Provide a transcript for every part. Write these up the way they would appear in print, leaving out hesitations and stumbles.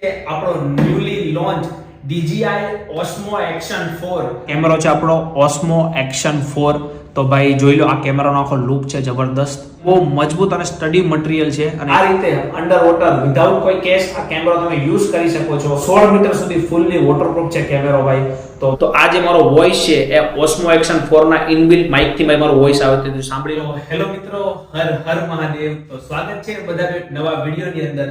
આપણો newly launch DJI Osmo Action 4 કેમેરો છે આપણો Osmo Action 4. તો ભાઈ જોઈ લો, આ કેમેરાનો આખો લુક છે જબરદસ્ત, બહુ મજબૂત અને સ્ટડી મટીરિયલ છે. અને આ રીતે અંડર વોટર વિધાઉટ કોઈ કેસ આ કેમેરો તમે યુઝ કરી શકો છો. 16 મીટર સુધી ફૂલ્લી વોટરપ્રૂફ છે કેમેરો ભાઈ. તો આ જે મારો વોઇસ છે એ Osmo Action 4 ના ઇનબિલ્ટ માઇક થી ભાઈ મારો વોઇસ આવે છે, સાંભળી લો. હેલો મિત્રો, હર હર મહાદેવ. તો સ્વાગત છે બધાનું એક નવા વિડિયોની અંદર.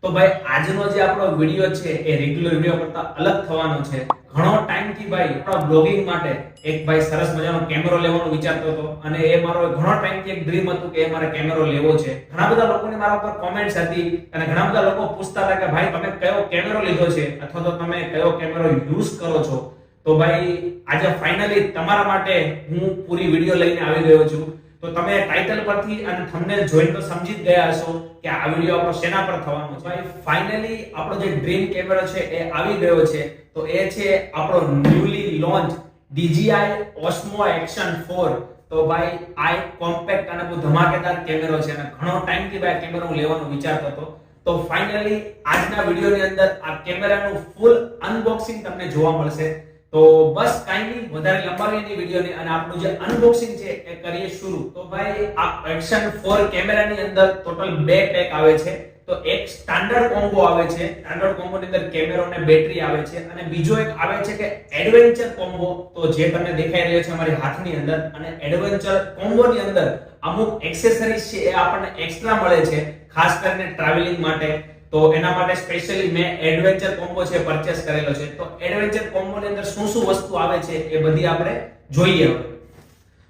તો ભાઈ આજનો જે આપણો વિડિયો છે એ રેગ્યુલર વિડિયો કરતા અલગ થવાનો છે. ઘણો ટાઈમ થી ભાઈ આપણા બ્લોગિંગ માટે એક ભાઈ સરસ મજાનો કેમેરો લેવાનો વિચારતો હતો, અને એ મારો ઘણો ટાઈમ થી એક ડ્રીમ હતું કે મારે કેમેરો લેવો છે. ઘણા બધા લોકોની મારા ઉપર કોમેન્ટ્સ હતી અને ઘણા બધા લોકો પૂછતા હતા કે ભાઈ તમે કયો કેમેરો લીધો છે અથવા તો તમે કયો કેમેરો યુઝ કરો છો. તો ભાઈ આજે ફાઇનલી તમારા માટે હું પૂરી વિડિયો લઈને આવી ગયો છું. તો તમે ટાઇટલ પરથી અને થંબનેલ જોઈને તો સમજી જ ગયા હશો કે આ વિડિયો આપણો શેના પર થવાનો છે. ભાઈ ફાઇનલી આપણો જે ડ્રીમ કેમેરો છે એ આવી ગયો છે. તો એ છે આપણો newly launch DJI Osmo Action 4. તો ભાઈ આ એક કોમ્પેક્ટ અને બહુ ધમાકેદાર કેમેરો છે અને ઘણો ટાઈમ થી ભાઈ કેમેરો હું લેવાનો વિચારતો હતો. તો ફાઇનલી આજના વિડિયોની અંદર આ કેમેરાનું ફૂલ અનબોક્સિંગ તમને જોવા મળશે. તો બસ કાઈ નહીં વધારે લંબાવી નહીં વિડિયોની, અને આપણું જે અનબોક્સિંગ છે એ કરીએ શરૂ. તો ભાઈ આ Action 4 કેમેરાની અંદર ટોટલ બે પેક આવે છે. તો એક સ્ટાન્ડર્ડ કોમ્બો આવે છે, સ્ટાન્ડર્ડ કોમ્બો ની અંદર કેમેરો અને બેટરી આવે છે, અને બીજો એક આવે છે કે એડવેન્ચર કોમ્બો. તો જે તમને દેખાઈ રહ્યો છે અમારી હાથની અંદર, અને એડવેન્ચર કોમ્બો ની અંદર અમુક એક્સેસરીઝ છે એ આપણને એક્સ્ટ્રા મળે છે, ખાસ કરીને ટ્રાવેલિંગ માટે. તો એના માટે સ્પેશિયલી મેં એડવેન્ચર કોમ્બો છે પરચેસ કરેલો છે. તો એડવેન્ચર કોમ્બો ની અંદર શું શું વસ્તુ આવે છે એ બધી આપણે જોઈએ.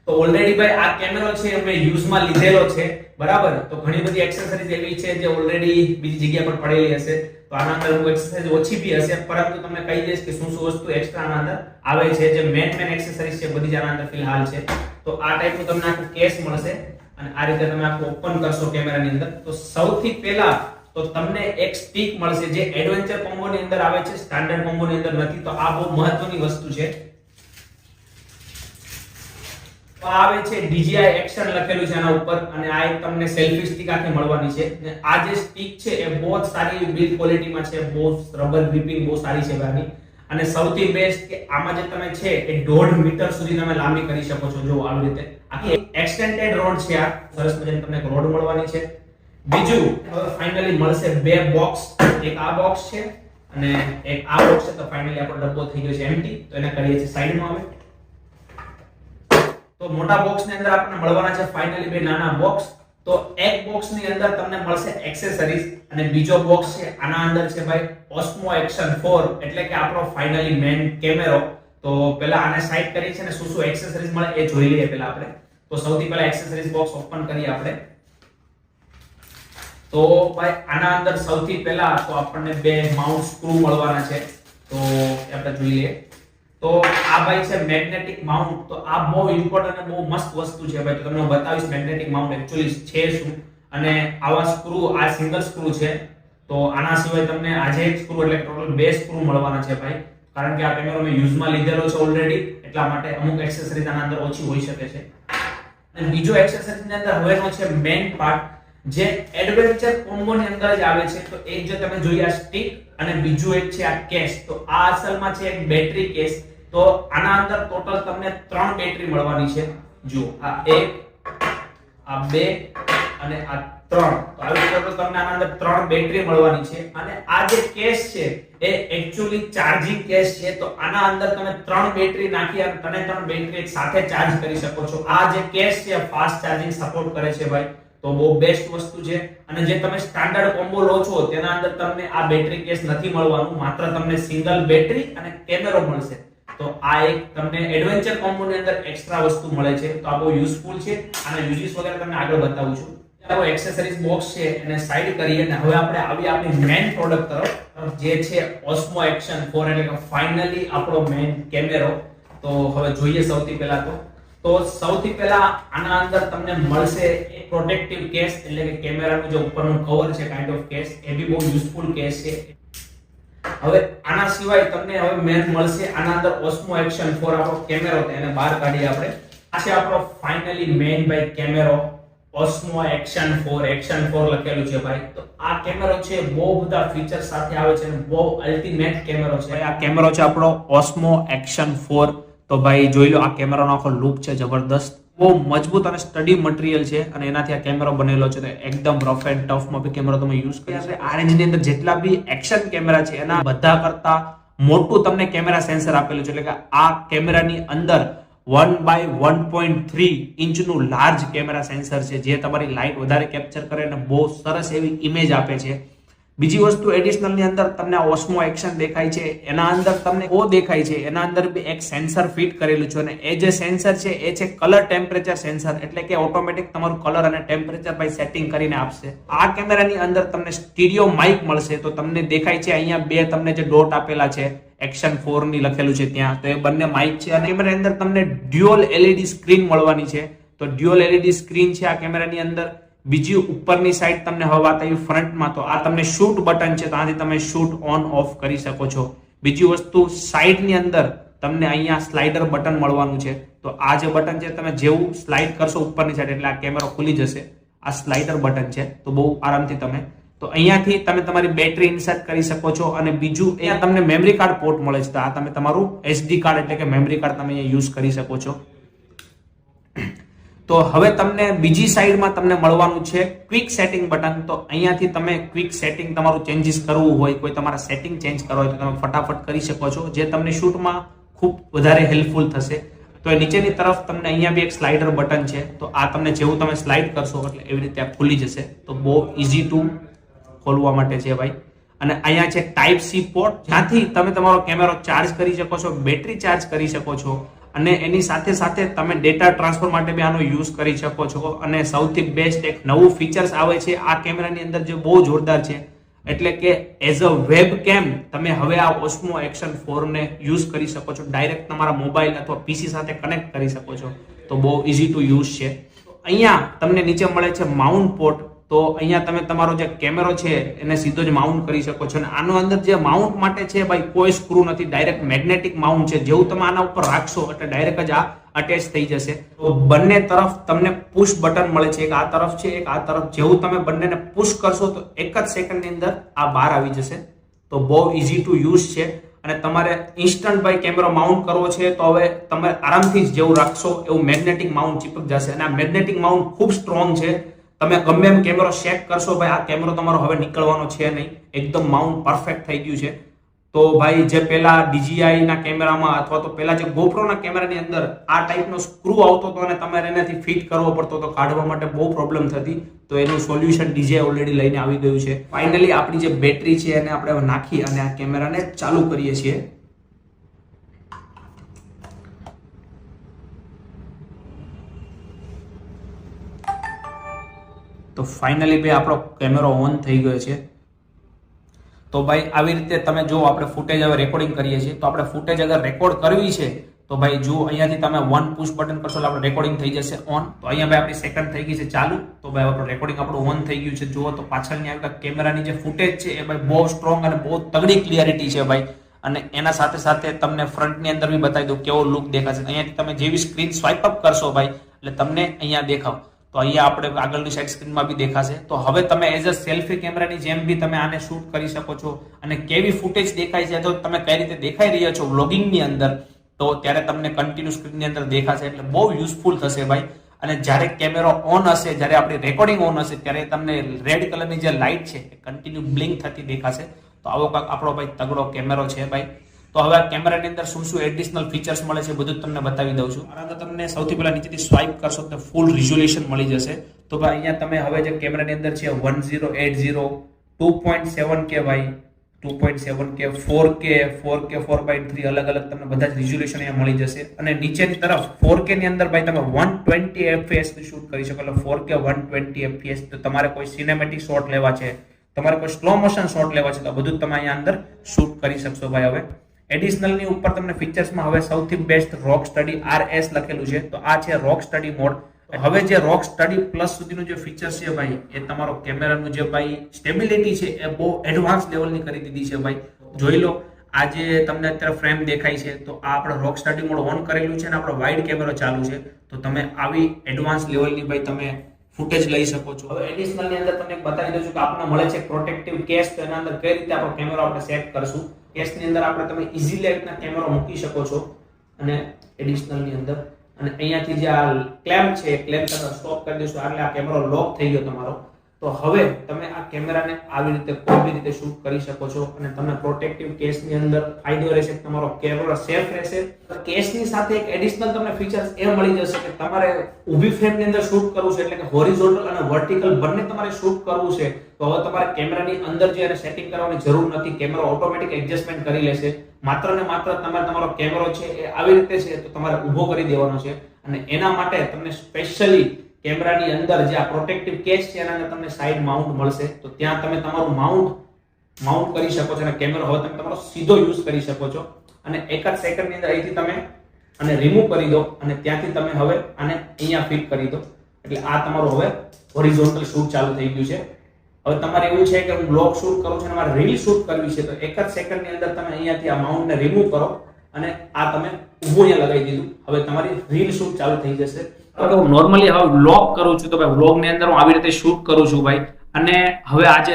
તો ઓલરેડી ભાઈ આ કેમેરો છે મેં યુઝમાં લીધેલો છે, બરાબર. તો ઘણી બધી એક્સેસરીઝ એવી છે જે ઓલરેડી બીજી જગ્યા પર પડેલી હશે. તો આના અંદર હું એક્સેસરીઝ ઓછી બી હશે, પરંતુ તમને કહી દઈશ કે શું શું વસ્તુ એક્સ્ટ્રા આના અંદર આવે છે. જે મેન એક્સેસરીઝ છે બધી જ આના અંદર ફિલહાલ છે. તો આ ટાઈપનું તમને આખું કેસ મળશે, અને આ રીતે તમે આખું ઓપન કરશો કેમેરાની અંદર. તો સૌથી પહેલા તો તમને એક સ્ટિક મળશે જે એડવેન્ચર કોમ્બો ની અંદર આવે છે, સ્ટાન્ડર્ડ કોમ્બો ની અંદર નથી. તો આ બહુ મહત્વની વસ્તુ છે. તો આવે છે DJI Action લખેલું છે આના ઉપર, અને આ એક તમને સેલ્ફી સ્ટિક આખી મળવાની છે. અને આ જે સ્ટિક છે એ બહુ જ સારી બિલ્ડ ક્વોલિટીમાં છે, બહુ રબર ગ્રીપિંગ બહુ સારી છે ભાઈ. અને સૌથી બેસ્ટ કે આમાં જે તમે છે એ 1.5 મીટર સુધી તમે લાંબી કરી શકો છો. જો આવી રીતે આખી એક્સટેન્ડેડ રોડ છે. આ સરસ મજાની તમને એક રોડ મળવાની છે. બીજું હવે ફાઇનલી મળશે બે બોક્સ. એક આ બોક્સ છે અને એક આ બોક્સ છે. તો ફાઇનલી આપણો ડબ્બો થઈ ગયો છે એમ્પ્ટી. તો એને કરીએ છીએ સાઈડમાં. હવે તો મોટા બોક્સ ની અંદર આપણને મળવાના છે ફાઇનલી બે નાના બોક્સ. તો એક બોક્સ ની અંદર તમને મળશે એક્સેસરીઝ, અને બીજો બોક્સ છે આના અંદર છે ભાઈ Osmo Action 4, એટલે કે આપણો ફાઇનલી મેઇન કેમેરો. તો પહેલા આને સાઈડ કરી છે ને શું શું એક્સેસરીઝ મળે એ જોઈ લઈએ પહેલા આપણે. તો સૌથી પહેલા એક્સેસરીઝ બોક્સ ઓપન કરીએ આપણે. તો ભાઈ આના અંદર સૌથી પહેલા તો આપણને બે માઉન્ટ સ્ક્રૂ મળવાના છે. તો આપણે જોઈ લઈએ. તો આ ભાઈ છે મેગ્નેટિક માઉન્ટ. તો આ બહુ ઇમ્પોર્ટન્ટ અને બહુ મસ્ત વસ્તુ છે ભાઈ. તો તમને હું બતાવીશ મેગ્નેટિક માઉન્ટ એક્ચ્યુઅલી છે શું. અને આવા સ્ક્રૂ, આ સિંગલ સ્ક્રૂ છે. તો આના સિવાય તમને આજે એક સ્ક્રૂ એટલે ટોટલ બે સ્ક્રૂ મળવાના છે ભાઈ. કારણ કે આ કેમેરો મેં યુઝમાં લીધેલો છે ઓલરેડી, એટલા માટે અમુક એક્સેસરીઝ આના અંદર ઓછી હોઈ શકે છે. અને બીજો એક્સેસરીઝ ની અંદર હવેનો છે મેઇન પાર્ટ, જે એડવેન્ચર કોમ્બો ની અંદર જ આવે છે. તો એક જે તમે જોઈ આ સ્ટિક, અને બીજું એક છે આ કેસ. તો આ અસલમાં છે એક બેટરી કેસ. તો આના અંદર ટોટલ તમને 3 બેટરી મળવાની છે. જો આ 1, આ 2 અને આ 3. તો આવી રીતે તમને આના અંદર 3 બેટરી મળવાની છે. અને આ જે કેસ છે એ એક્ચ્યુઅલી ચાર્જિંગ કેસ છે. તો આના અંદર તમે 3 બેટરી નાખી અને 3 બેટરી એક સાથે ચાર્જ કરી શકો છો. આ જે કેસ છે ફાસ્ટ ચાર્જિંગ સપોર્ટ કરે છે ભાઈ. તો બહુ બેસ્ટ વસ્તુ છે. અને જે તમે સ્ટાન્ડર્ડ કોમ્બો લો છો તેના અંદર તમને આ બેટરી કેસ નથી મળવાનું, માત્ર તમને સિંગલ બેટરી અને કેમેરો મળશે. તો આ એક તમને એડવેન્ચર કોમ્બો ની અંદર એક્સ્ટ્રા વસ્તુ મળે છે. તો આ બહુ યુઝફુલ છે. અને યુઝિસ વગેરે તમને આગળ બતાવું છું. ચાલો એક્સેસરીઝ બોક્સ છે એને સાઈડ કરીએ, અને હવે આપણે આવી આપણી મેઇન પ્રોડક્ટ તરફ, જે છે Osmo Action 4, એટલે કે ફાઇનલી આપણો મેઇન કેમેરો. તો હવે જોઈએ સૌથી પહેલા તો સૌથી પહેલા આના અંદર તમને મળશે એક પ્રોટેક્ટિવ કેસ, એટલે કે કેમેરાનું જે ઉપરનું કવર છે કાઇન્ડ ઓફ કેસ. એ બી બહુ યુઝફુલ કેસ છે. હવે આના સિવાય તમને હવે મેન મળશે આના અંદર Osmo Action 4 આપણો કેમેરો. એને બહાર કાઢીએ આપણે. આ છે આપણો ફાઇનલી મેઇન ભાઈ કેમેરો ઓસ્મો એક્શન 4 લખેલું છે ભાઈ. તો આ કેમેરો છે બહુ બધા ફીચર સાથે આવે છે અને બહુ અલ્ટિમેટ કેમેરો છે. આ કેમેરો છે આપણો ઓસ્મો એક્શન 4. તો ભાઈ જોઈ લો, આ કેમેરાનો આખો લુક છે જબરદસ્ત, બહુ મજબૂત અને સ્ટડી મટીરિયલ છે અને એનાથી આ કેમેરો બનેલો છે. તો એકદમ રફ એન્ડ ટફ માં બી કેમેરો તમે યુઝ કરી શકો. આ રેન્જ ની અંદર જેટલા બી એક્શન કેમેરા છે એના બધા કરતા મોટું તમને કેમેરા સેન્સર આપેલું છે. એટલે કે આ કેમેરાની અંદર 1/1.3 ઇંચનું લાર્જ કેમેરા સેન્સર છે, જે તમારી લાઇટ વધારે કેપ્ચર કરે અને બહુ સરસ એવી ઇમેજ આપે છે. બીજી વસ્તુ એડિશનલ ની અંદર તમને ઓસ્મો એક્શન દેખાય છે, એના અંદર તમને ઓ દેખાય છે, એના અંદર બી એક સેન્સર ફિટ કરેલું છે અને એ જે સેન્સર છે એ છે કલર ટેમ્પરેચર સેન્સર. એટલે કે ઓટોમેટિક તમારું કલર અને ટેમ્પરેચર ભાઈ સેટિંગ કરીને આપશે. આ કેમેરાની અંદર તમને સ્ટીરિયો માઇક મળશે. તો તમને દેખાય છે અહીંયા બે તમને જે ડોટ આપેલા છે એક્શન 4 ની લખેલું છે ત્યાં, તો એ બંને માઇક છે. અને કેમેરાની અંદર તમને ડ્યુઅલ LED સ્ક્રીન મળવાની છે. તો ડ્યુઅલ LED સ્ક્રીન છે આ કેમેરાની અંદર. બીજી ઉપરની સાઈડ તમને હવે વાત આવી ફ્રન્ટમાં, તો આ તમને શૂટ બટન છે, તો આથી તમે શૂટ ઓન ઓફ કરી શકો છો. બીજી વસ્તુ સાઈડની અંદર તમને અહીંયા સ્લાઇડર બટન મળવાનું છે. તો આ જે બટન છે તમે જેવું સ્લાઇડ કરશો ઉપરની સાઈડ એટલે આ કેમેરો ખુલી જશે. આ સ્લાઇડર બટન છે, તો બહુ આરામથી તમે તો અહીંયાથી તમે તમારી બેટરી ઇન્સર્ટ કરી શકો છો. અને બીજું અહીંયા તમને મેમરી કાર્ડ પોર્ટ મળે છે. તો આ તમે તમારું SD કાર્ડ એટલે કે મેમરી કાર્ડ તમે અહીંયા યુઝ કરી શકો છો. તો હવે તમને બીજી સાઈડમાં તમને મળવાનું છે ક્વિક સેટિંગ બટન. તો અહીંયાથી તમે ક્વિક સેટિંગ તમારું ચેન્જીસ કરવું હોય, કોઈ તમારા સેટિંગ ચેન્જ કરવા હોય તો તમે ફટાફટ કરી શકો છો, જે તમને શૂટમાં ખૂબ વધારે હેલ્પફુલ થશે. તો એ નીચેની તરફ તમને અહીંયા બી એક સ્લાઇડર બટન છે. તો આ તમને જેવું તમે સ્લાઇડ કરશો એટલે એવી રીતે આ ખુલી જશે. તો બહુ ઇઝી ટુ ખોલવા માટે છે ભાઈ. અને અહીંયા છે ટાઈપ C પોર્ટ, જ્યાંથી તમે તમારો કેમેરો ચાર્જ કરી શકો છો, બેટરી ચાર્જ કરી શકો છો અને એની સાથે સાથે તમે ડેટા ટ્રાન્સફર માટે બી આનો યુઝ કરી શકો છો. અને સૌથી બેસ્ટ એક નવું ફીચર્સ આવે છે આ કેમેરાની અંદર જે બહુ જોરદાર છે, એટલે કે એઝ અ વેબ કેમ તમે હવે આ ઓસ્મો એક્શન 4 ને યુઝ કરી શકો છો. ડાયરેક્ટ તમારા મોબાઈલ અથવા PC સાથે કનેક્ટ કરી શકો છો. તો બહુ ઇઝી ટુ યુઝ છે. અહીંયા તમને નીચે મળે છે માઉન્ટ પોર્ટ. તો અહીંયા તમે તમારો જે કેમેરો છે એને સીધો જ માઉન્ટ કરી શકો છો. અને આનો અંદર જે માઉન્ટ માટે છે ભાઈ કોઈ સ્ક્રૂ નથી, ડાયરેક્ટ મેગ્નેટિક માઉન્ટ છે. જેવું તમે આના ઉપર રાખશો એટલે ડાયરેક્ટ જ આ અટેચ થઈ જશે. તો બંને તરફ તમને પુશ બટન મળે છે, એક આ તરફ છે, એક આ તરફ. જેવું તમે બંનેને પુશ કરશો તો એક જ સેકન્ડની અંદર આ બહાર આવી જશે. તો બહુ ઇઝી ટુ યુઝ છે. અને તમારે ઇન્સ્ટન્ટ ભાઈ કેમેરો માઉન્ટ કરવો છે તો હવે તમે આરામથી જ જેવું રાખશો એવું મેગ્નેટિક માઉન્ટ ચીપક જશે. અને આ મેગ્નેટિક માઉન્ટ ખૂબ સ્ટ્રોંગ છે. તમે ગમે એમ કેમેરો સેટ કરશો ભાઈ આ કેમેરો તમારો હવે નીકળવાનો છે નહીં. એકદમ માઉન્ટ પરફેક્ટ થઈ ગયું છે. તો ભાઈ જે પેલા DJI ના કેમેરામાં અથવા તો પેલા જે GoPro ના કેમેરાની અંદર આ ટાઈપનો સ્ક્રૂ આવતો હતો અને તમારે એનાથી ફિટ કરવો પડતો હતો, કાઢવા માટે બહુ પ્રોબ્લેમ થતી, તો એનું સોલ્યુશન DJI ઓલરેડી લઈને આવી ગયું છે. ફાઇનલી આપણી જે બેટરી છે એને આપણે નાખી અને આ કેમેરાને ચાલુ કરીએ છીએ. તો ફાઇનલી ભાઈ આપણો કેમેરો ઓન થઈ ગયો છે. તો ભાઈ આવી રીતે તમે જો આપણે ફૂટેજ હવે રેકોર્ડિંગ કરીએ છીએ, તો આપણે ફૂટેજ અગર રેકોર્ડ કરવી છે તો ભાઈ જો અહીંયાથી તમે વન પુશ બટન કરશો એટલે આપણે રેકોર્ડિંગ થઈ જશે ઓન. તો અહીંયા ભાઈ આપણી સેકન્ડ થઈ ગઈ છે ચાલુ. તો ભાઈ આપણું રેકોર્ડિંગ આપણું ઓન થઈ ગયું છે. જુઓ તો પાછળની આ કેમેરાની જે ફૂટેજ છે એ ભાઈ બહુ સ્ટ્રોંગ અને બહુ તગડી ક્લિયરિટી છે ભાઈ. અને એના સાથે સાથે તમને ફ્રન્ટની અંદર બી બતાવી દઉં કેવો લુક દેખાશે. અહીંયાથી તમે જેવી સ્ક્રીન સ્વાઇપ અપ કરશો ભાઈ એટલે તમને અહીંયા દેખાવ. તો અહીંયા આપણે આગળની સાઈડ સ્ક્રીનમાં બી દેખાશે. તો હવે તમે એઝ અ સેલ્ફી કેમેરાની જેમ બી તમે આને શૂટ કરી શકો છો. અને કેવી ફૂટેજ દેખાય છે તો તમે કઈ રીતે દેખાઈ રહ્યા છો વ્લોગિંગની અંદર, તો ત્યારે તમને કન્ટિન્યુ સ્ક્રીનની અંદર દેખાશે. એટલે બહુ યુઝફુલ થશે ભાઈ. અને જ્યારે કેમેરો ઓન હશે, જ્યારે આપણી રેકોર્ડિંગ ઓન હશે ત્યારે તમને રેડ કલરની જે લાઇટ છે એ કન્ટિન્યુ બ્લિંક થતી દેખાશે. તો આવો કાંક આપણો ભાઈ તગડો કેમેરો છે ભાઈ. તો હવે આ કેમેરાની અંદર શું શું એડિશનલ ફીચર્સ મળે છે બધું તમને બતાવી દઉં છું. આના તમને સૌથી પહેલા નીચેથી સ્વાઇપ કરશો તો ફૂલ રિઝોલ્યુશન મળી જશે. તો ભાઈ અહીંયા તમે હવે જે કેમેરાની અંદર છે 1080 2.7K ભાઈ 2.7K 4K 4.3 અલગ અલગ તમને બધા જ રિઝોલ્યુશન અહીંયા મળી જશે. અને નીચેની તરફ 4K ની અંદર ભાઈ તમે 120 FPS થી શૂટ કરી શકો. એટલે 4K 120 FPS. તો તમારે કોઈ સિનેમેટિક શોટ લેવા છે, તમારે કોઈ સ્લો મોશન શોટ લેવા છે તો બધું તમે અહીંયા અંદર શૂટ કરી શકશો ભાઈ. હવે એડિશનલ ની ઉપર તમને ફીચર્સમાં હવે સૌથી બેસ્ટ રોક સ્ટડી RS લખેલું છે. તો આ છે રોક સ્ટડી મોડ. હવે જે રોક સ્ટડી પ્લસ સુધીનું જે ફીચર છે ભાઈ એ તમારો કેમેરાનું જે ભાઈ સ્ટેબિલિટી છે એ બહુ એડવાન્સ લેવલની કરી દીધી છે ભાઈ. જોઈ લો આ જે તમને અત્યારે ફ્રેમ દેખાય છે તો આ આપણે રોક સ્ટડી મોડ ઓન કરેલું છે અને આપણો વાઇડ કેમેરો ચાલુ છે. તો તમે આવી એડવાન્સ લેવલની ભાઈ તમે ફૂટેજ લઈ શકો છો. હવે એડિશનલ ની અંદર તમને એક બતાવી દઉં છું કે આપણને મળે છે પ્રોટેક્ટિવ કેસ. તો એના અંદર કઈ રીતે આપણો કેમેરો આપણે સેટ કરશું. કેસ ની અંદર આપણે તમે ઇઝીલી રીતના કેમેરો મૂકી શકો છો. અને એડિશનલ ની અંદર અને અહીંયાથી જે આ ક્લેમ્પ છે એ ક્લેમ્પ તમે સ્ટોપ કરી દેશો એટલે આ કેમેરો લોક થઈ ગયો તમારો. તો હવે તમે આ કેમેરાને આવી રીતે કોઈ બી રીતે શૂટ કરી શકો છો અને તમને પ્રોટેક્ટિવ કેસ ની અંદર ફાયદો રહેશે કે તમારો કેમેરો સેફ રહેશે. કેસ ની સાથે એક એડિશનલ તમને ફીચર્સ એ મળી જશે કે તમારે ઊભી ફ્રેમ ની અંદર શૂટ કરવું છે એટલે કે હોરિઝોન્ટલ અને વર્ટિકલ બંને તમારે શૂટ કરવું છે તો હવે તમારે કેમેરાની અંદર જે સેટિંગ કરવાની જરૂર નથી. કેમેરો ઓટોમેટિક એડજસ્ટમેન્ટ કરી લેશે. માત્ર ને માત્ર તમારો કેમેરો છે એ આવી રીતે છે તો તમારે ઊભો કરી દેવાનો છે અને એના માટે તમને સ્પેશિયલી કેમેરાની અંદર જે આ પ્રોટેક્ટિવ કેસ છે એના અંદર તમને સાઈડ માઉન્ટ મળશે. તો ત્યાં તમે તમારું માઉન્ટ કરી શકો છો અને કેમેરો હવે તમે તમારો સીધો યુઝ કરી શકો છો અને એક જ સેકન્ડ ની અંદર અહીંથી તમે આને રિમૂવ કરી દો અને ત્યાંથી તમે હવે આને અહીંયા ફિટ કરી દો એટલે આ તમારું હવે હોરિઝોન્ટલ શૂટ ચાલુ થઈ ગયું છે. હવે તમારે એવું છે કે હું બ્લોગ શૂટ કરું છું અને મારે રીલ શૂટ કરવી છે તો એક જ સેકન્ડ ની અંદર તમે અહીંયાથી આ માઉન્ટને રિમૂવ કરો અને આ તમે ઊભું અહીંયા લગાવી દીધું. હવે તમારી રીલ શૂટ ચાલુ થઈ જશે. હું નોર્મલી હવે વ્લોગ કરું છું તો ભાઈ વ્લોગ ની અંદર હું આવી રીતે શૂટ કરું છું ભાઈ. અને હવે આજે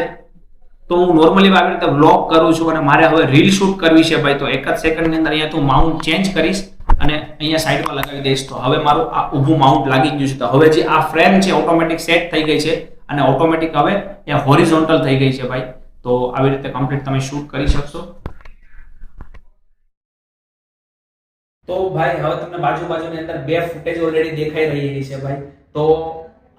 તો હું નોર્મલી આવી રીતે વ્લોગ કરું છું અને મારે હવે રીલ શૂટ કરવી છે ભાઈ. તો એક જ સેકન્ડ ની અંદર અહીંયા હું માઉન્ટ ચેન્જ કરીશ અને અહીંયા સાઈડમાં લગાવી દઈશ તો હવે મારું આ ઊભું માઉન્ટ લાગી ગયું છે. તો હવે જે આ ફ્રેમ છે ઓટોમેટિક સેટ થઈ ગઈ છે અને ઓટોમેટિક હવે એ હોરિઝોન્ટલ થઈ ગઈ છે ભાઈ. તો આવી રીતે કમ્પ્લીટ તમે શૂટ કરી શકશો. તો ભાઈ હવે તમને બાજુની અંદર બે ફૂટેજ ઓલરેડી દેખાઈ રહી છે ભાઈ. તો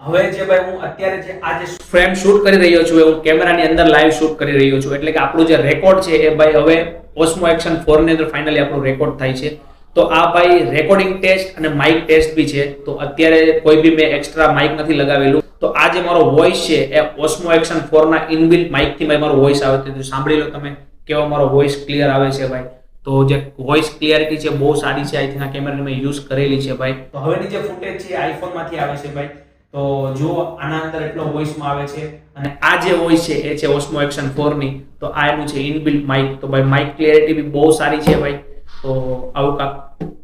હવે જે ભાઈ હું અત્યારે જે આ જે ફ્રેમ શૂટ કરી રહ્યો છું હું કેમેરાની અંદર લાઈવ શૂટ કરી રહ્યો છું એટલે કે આપણું જે રેકોર્ડ છે એ ભાઈ હવે ઓસ્મો એક્શન 4 ની અંદર ફાઇનલી આપણું રેકોર્ડ થાય છે. તો આ ભાઈ રેકોર્ડિંગ ટેસ્ટ અને માઇક ટેસ્ટ બી છે. તો અત્યારે કોઈ બી મેં એક્સ્ટ્રા માઇક નથી લગાવેલું. તો આ જે મારો વોઇસ છે એ ઓસ્મો એક્શન 4 ના ઇનબિલ્ટ માઇક થી મારો વોઇસ આવે છે. સાંભળી લો તમે કેવો મારો વોઇસ ક્લિયર આવે છે ભાઈ. તો જે વોઇસ ક્લિયરિટી છે બહુ સારી છે. આઈ થિંક આ કેમેરાની મેં યુઝ કરેલી છે ભાઈ. તો હવેની જે ફૂટેજ છે આઈફોન માંથી આવે છે ભાઈ. તો જો આના અંદર એટલો વોઇસમાં આવે છે અને આ જે વોઇસ છે એ છે ઓસ્મો એક્શન 4 ની. તો આ એનું છે ઇનબિલ્ટ માઇક. તો ભાઈ માઇક ક્લિયરિટી બી બહુ સારી છે ભાઈ. તો આવું કાંક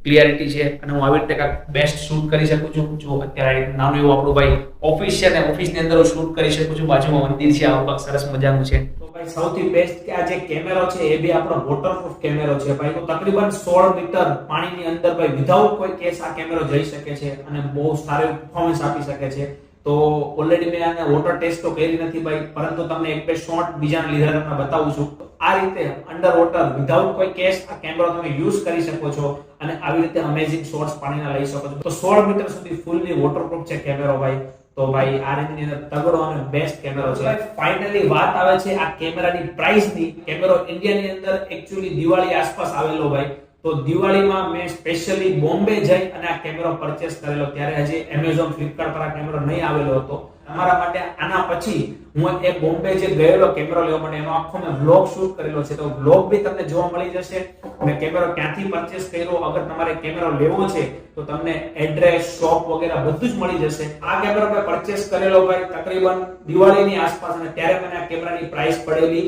ક્લિયરિટી છે અને હું આવી રીતે કાંક બેસ્ટ શૂટ કરી શકું છું. જો અત્યારે નાનું એવું આપણું ભાઈ ઓફિસ છે ને ઓફિસની અંદર હું શૂટ કરી શકું છું. બાજુમાં મંદિર છે આવું કાંક સરસ મજાનું છે. તો ભાઈ સૌથી બેસ્ટ કે આ જે કેમેરો છે એ બી આપણો વોટરપ્રૂફ કેમેરો છે ભાઈ. તો તકરીબન 16 મીટર પાણીની અંદર ભાઈ વિધાઉટ કોઈ કેસ આ કેમેરો જઈ શકે છે અને બહુ સારું પરફોર્મન્સ આપી શકે છે. તો ઓલરેડી મેં આને વોટર ટેસ્ટ તો કરી નથી ભાઈ પરંતુ તમને એક બે શોર્ટ બીજાના લીધે તમને બતાવું છું. આ રીતે અંડર વોટર વિધાઉટ કોઈ કેસ આ કેમેરો તમે યુઝ કરી શકો છો અને આવી રીતે અમેઝિંગ શોટ્સ પાણીના લઈ શકો છો. તો 16 મીટર સુધી ફૂલ્લી વોટરપ્રૂફ છે કેમેરો ભાઈ. તો ભાઈ આ રીતની અંદર તગડો અને બેસ્ટ કેમેરો છે. ફાઇનલી વાત આવે છે આ કેમેરાની પ્રાઇસની. કેમેરો ઇન્ડિયાની અંદર એકચ્યુઅલી દિવાળી આસપાસ આવેલો ભાઈ. તો દિવાળીમાં મેં સ્પેશિયલી બોમ્બે જઈ અને આ કેમેરો પરચેસ કરેલો. ત્યારે હજી એમેઝોન ફ્લિપકાર્ટ પર આ કેમેરો નહીં આવેલો હતો. તમારા માટે આના પછી હું એક બોમ્બે જે ગયેલો કેમેરો લેવા માટે એનો આખો મેં વ્લોગ શૂટ કરેલો છે. તો વ્લોગ બી તમને જોવા મળી જશે. મેં કેમેરો ક્યાંથી પરચેસ કર્યો. અગર તમારે કેમેરો લેવો છે તો તમને એડ્રેસ શોપ વગેરે બધું જ મળી જશે. આ કેમેરો મેં પરચેસ કરેલો ભાઈ તકરીબન દિવાળીની આસપાસ અને ત્યારે મને આ કેમેરાની પ્રાઇસ પડેલી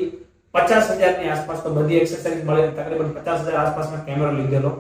50,000 ની આસપાસ. તો બધી એક્સેસરીઝ મળે તકરીબન 50,000 આસપાસમાં કેમેરો લીધેલો.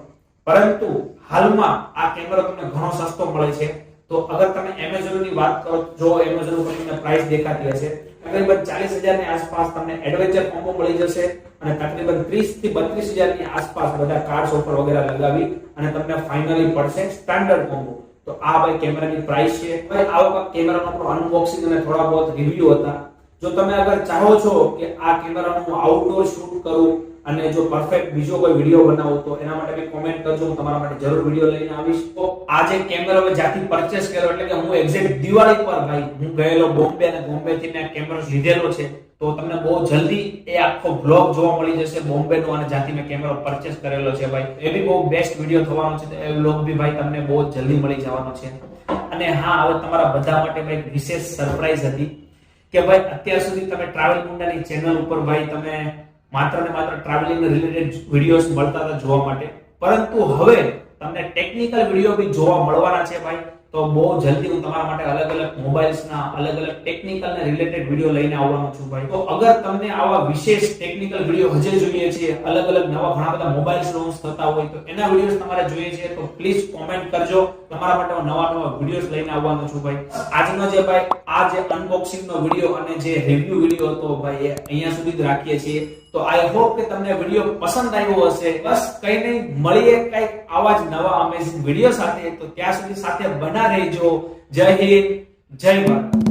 પરંતુ હાલમાં આ કેમેરો તમને ઘણો સસ્તો મળે છે. તો અગર તમે એમેઝોન ની વાત કરો જો એમેઝોન ઉપર તમને પ્રાઇસ દેખાતી હશે તકરીબન 40,000 ની આસપાસ તમને એડવેન્ચર કોમ્બો મળી જશે અને તકરીબન 30 થી 32,000 ની આસપાસ બધા કાર્ડ્સ ઓફર વગેરે લગાવી અને તમને ફાઇનલી પડશે સ્ટાન્ડર્ડ કોમ્બો. તો આ ભાઈ કેમેરાની પ્રાઇસ છે. ભાઈ આવો કેમેરાનો આપણો અનબોક્સિંગ અને થોડા બહોત રિવ્યુ હતા. જો તમે અગર ચાહો છો કે આ કેમેરાનું હું આઉટડોર શૂટ કરું અને જો પરફેક્ટ બીજો કોઈ વિડિયો બનાવો તો એના માટે બી કોમેન્ટ કરજો. હું તમારા માટે જરૂર વિડિયો લઈને આવીશ. તો આ જે કેમેરો મેં જ્યાંથી પરચેસ કર્યો એટલે કે હું એક્ઝેક્ટ દિવાળી પર ભાઈ હું ગયેલો બોમ્બે અને બોમ્બે થી મેં કેમેરો લીધેલો છે. તો તમને બહુ જલ્દી એ આખો બ્લોગ જોવા મળી જશે બોમ્બેનો અને જ્યાંથી મેં કેમેરો પરચેસ કરેલો છે ભાઈ. એ બી બહુ બેસ્ટ વિડિયો થવાનો છે. એ બ્લોગ બી ભાઈ તમને બહુ જલ્દી મળી જવાનો છે. અને હા હવે તમારા બધા માટે ભાઈ વિશેષ સરપ્રાઈઝ હતી કે ભાઈ અત્યાર સુધી તમે ટ્રાવેલ મુંડાની ચેનલ ઉપર ભાઈ તમે માત્ર ને માત્ર ટ્રાવેલિંગ રિલેટેડ વિડિયોઝ મળતા હતા જોવા માટે. પરંતુ હવે તમને ટેકનિકલ વિડિયો બી જોવા મળવાના છે ભાઈ. તો બહુ જલ્દી હું તમારા માટે અલગ અલગ મોબાઈલ્સના અલગ અલગ ટેકનિકલ ને રિલેટેડ વિડીયો લઈને આવવાનો છું ભાઈ. તો અગર તમને આવા વિશેષ ટેકનિકલ વિડીયો હજે જોઈએ છે, અલગ અલગ નવા ઘણા બધા મોબાઈલ્સ લોન્ચ થતા હોય તો એના વિડીયોઝ તમારે જોઈએ છે તો પ્લીઝ કોમેન્ટ કરજો. તમારા માટે હું નવા વિડીયોઝ લઈને આવવાનો છું ભાઈ. આજનો જે ભાઈ આ જે અનબોક્સિંગ નો વિડીયો અને જે રિવ્યુ વિડીયો હતો ભાઈ એ અહીંયા સુધી જ રાખીએ છીએ. તો આઈ હોપ કે તમને વિડીયો પસંદ આવ્યો હશે. બસ કઈ નહીં, મળીએ કઈક આવા જ નવા અમેઝિંગ વિડીયો સાથે. તો ત્યાં સુધી સાથે બના રહેજો. જય હિન્દ, જય ભારત.